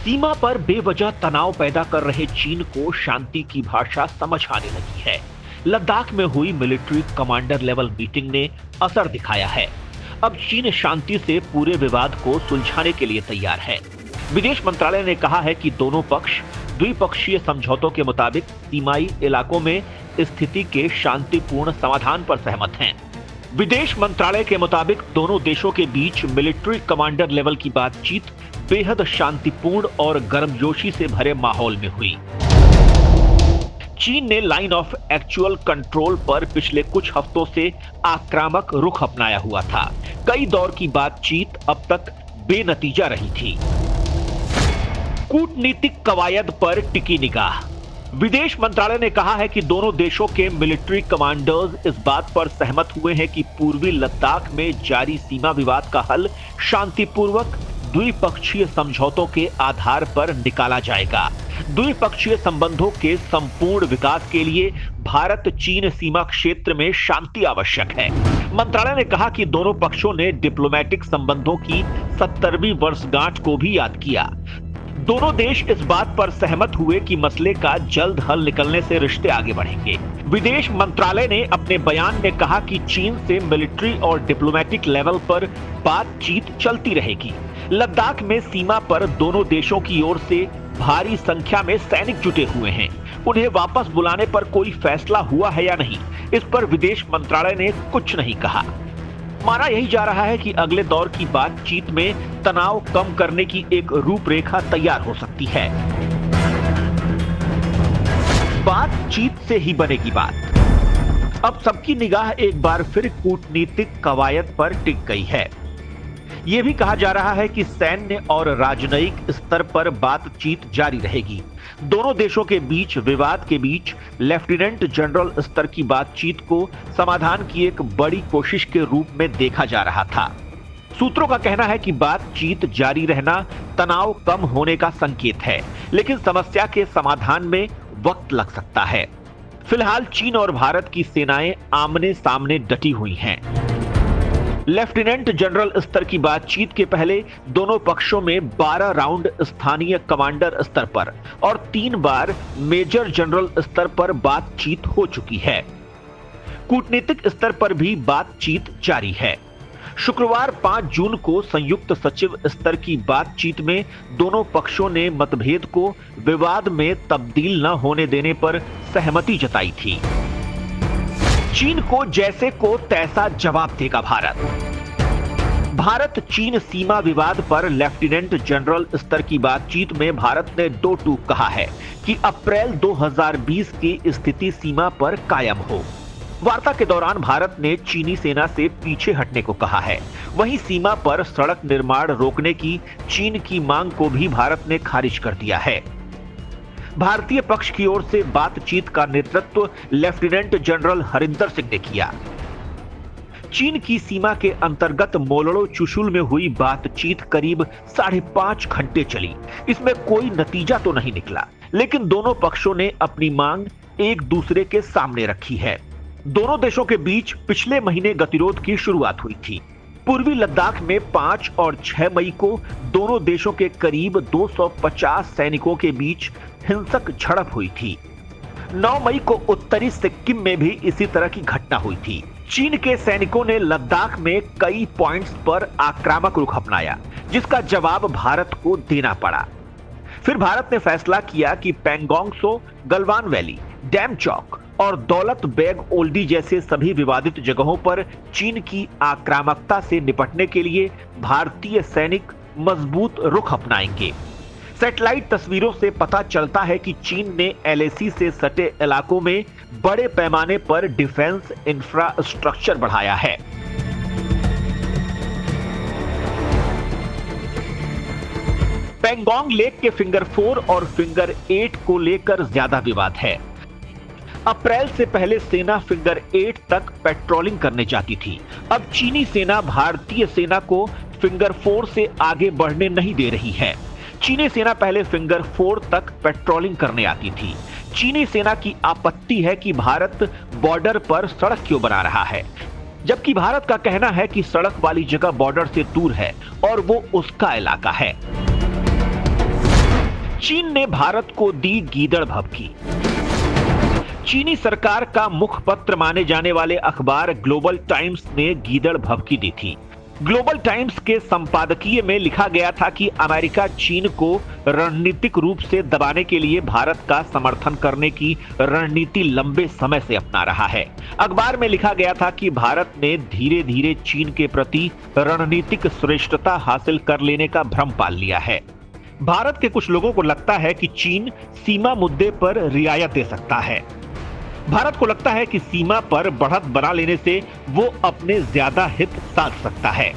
सीमा पर बेवजह तनाव पैदा कर रहे चीन को शांति की भाषा समझ आने लगी है। लद्दाख में हुई मिलिट्री कमांडर लेवल मीटिंग ने असर दिखाया है। अब चीन शांति से पूरे विवाद को सुलझाने के लिए तैयार है। विदेश मंत्रालय ने कहा है कि दोनों पक्ष द्विपक्षीय समझौतों के मुताबिक सीमाई इलाकों में स्थिति के शांतिपूर्ण समाधान पर सहमत हैं। विदेश मंत्रालय के मुताबिक दोनों देशों के बीच मिलिट्री कमांडर लेवल की बातचीत बेहद शांतिपूर्ण और गर्मजोशी से भरे माहौल में हुई। चीन ने लाइन ऑफ एक्चुअल कंट्रोल पर पिछले कुछ हफ्तों से आक्रामक रुख अपनाया हुआ था। कई दौर की बातचीत अब तक बेनतीजा रही थी। कूटनीतिक कवायद पर टिकी निगाह। विदेश मंत्रालय ने कहा है कि दोनों देशों के मिलिट्री कमांडर्स इस बात पर सहमत हुए हैं कि पूर्वी लद्दाख में जारी सीमा विवाद का हल शांतिपूर्वक द्विपक्षीय समझौतों के आधार पर निकाला जाएगा। द्विपक्षीय संबंधों के संपूर्ण विकास के लिए भारत चीन सीमा क्षेत्र में शांति आवश्यक है। मंत्रालय ने कहा कि दोनों पक्षों ने डिप्लोमेटिक संबंधों की 70वीं वर्षगांठ को भी याद किया। दोनों देश इस बात पर सहमत हुए कि मसले का जल्द हल निकलने से रिश्ते आगे बढ़ेंगे। विदेश मंत्रालय ने अपने बयान में कहा कि चीन से मिलिट्री और डिप्लोमेटिक लेवल पर बातचीत चलती रहेगी। लद्दाख में सीमा पर दोनों देशों की ओर से भारी संख्या में सैनिक जुटे हुए हैं। उन्हें वापस बुलाने पर कोई फैसला हुआ है या नहीं, इस पर विदेश मंत्रालय ने कुछ नहीं कहा। माना यही जा रहा है कि अगले दौर की बातचीत में तनाव कम करने की एक रूपरेखा तैयार हो सकती है। बातचीत से ही बनेगी बात। अब सबकी निगाह एक बार फिर कूटनीतिक कवायद पर टिक गई है। यह भी कहा जा रहा है कि सैन्य और राजनयिक स्तर पर बातचीत जारी रहेगी। दोनों देशों के बीच विवाद के बीच लेफ्टिनेंट जनरल स्तर की बातचीत को समाधान की एक बड़ी कोशिश के रूप में देखा जा रहा था। सूत्रों का कहना है कि बातचीत जारी रहना तनाव कम होने का संकेत है, लेकिन समस्या के समाधान में वक्त लग सकता है। फिलहाल चीन और भारत की सेनाएं आमने सामने डटी हुई हैं। लेफ्टिनेंट जनरल स्तर की बातचीत के पहले दोनों पक्षों में 12 राउंड स्थानीय कमांडर स्तर पर और 3 बार मेजर जनरल स्तर पर बातचीत हो चुकी है। कूटनीतिक स्तर पर भी बातचीत जारी है। शुक्रवार 5 जून को संयुक्त सचिव स्तर की बातचीत में दोनों पक्षों ने मतभेद को विवाद में तब्दील न होने देने पर सहमति जताई थी। चीन को जैसे को तैसा जवाब देगा भारत। भारत चीन सीमा विवाद पर लेफ्टिनेंट जनरल स्तर की बातचीत में भारत ने दो टूक कहा है कि अप्रैल 2020 की स्थिति सीमा पर कायम हो। वार्ता के दौरान भारत ने चीनी सेना से पीछे हटने को कहा है। वहीं सीमा पर सड़क निर्माण रोकने की चीन की मांग को भी भारत ने खारिज कर दिया है। भारतीय पक्ष की ओर से बातचीत का नेतृत्व लेफ्टिनेंट जनरल हरिंदर सिंह ने किया। चीन की सीमा के अंतर्गत मोलड़ो चुशुल में हुई बातचीत करीब 5.5 घंटे चली। इसमें कोई नतीजा तो नहीं निकला, लेकिन दोनों पक्षों ने अपनी मांग एक दूसरे के सामने रखी है। दोनों देशों के बीच पिछले महीने गतिरोध की शुरुआत हुई थी। पूर्वी लद्दाख में 5 और 6 मई को दोनों देशों के करीब 250 सैनिकों के बीच हिंसक झड़प हुई थी। 9 मई को उत्तरी सिक्किम में भी इसी तरह की घटना हुई थी। चीन के सैनिकों ने लद्दाख में कई पॉइंट्स पर आक्रामक रुख अपनाया, जिसका जवाब भारत को देना पड़ा। फिर भारत ने फैसला किया कि पैंगोंग त्सो, गलवान वैली, डैम चौक और दौलत बेग ओल्डी जैसे सभी विवादित जगहों पर चीन की आक्रामकता से निपटने के लिए भारतीय सैनिक मजबूत रुख अपनाएंगे। सैटेलाइट तस्वीरों से पता चलता है कि चीन ने एलएसी से सटे इलाकों में बड़े पैमाने पर डिफेंस इंफ्रास्ट्रक्चर बढ़ाया है। पैंगोंग लेक के फिंगर 4 और फिंगर 8 को लेकर ज्यादा विवाद है। अप्रैल से पहले सेना फिंगर 8 तक पेट्रोलिंग करने जाती थी। अब चीनी सेना भारतीय सेना को फिंगर 4 से आगे बढ़ने नहीं दे रही है। चीनी सेना पहले फिंगर 4 तक पेट्रोलिंग करने आती थी। चीनी सेना की आपत्ति है कि भारत बॉर्डर पर सड़क क्यों बना रहा है, जबकि भारत का कहना है कि सड़क वाली जगह बॉर्डर से दूर है और वो उसका इलाका है। चीन ने भारत को दी गीदड़ भभकी। चीनी सरकार का मुखपत्र माने जाने वाले अखबार ग्लोबल टाइम्स ने गीदड़ भभकी दी थी। ग्लोबल टाइम्स के संपादकीय में लिखा गया था कि अमेरिका चीन को रणनीतिक रूप से दबाने के लिए भारत का समर्थन करने की रणनीति लंबे समय से अपना रहा है। अखबार में लिखा गया था कि भारत ने धीरे धीरे चीन के प्रति रणनीतिक श्रेष्ठता हासिल कर लेने का भ्रम पाल लिया है। भारत के कुछ लोगों को लगता है कि चीन सीमा मुद्दे पर रियायत दे सकता है। भारत को लगता है कि सीमा पर बढ़त बना लेने से वो अपने ज्यादा हित साध सकता है।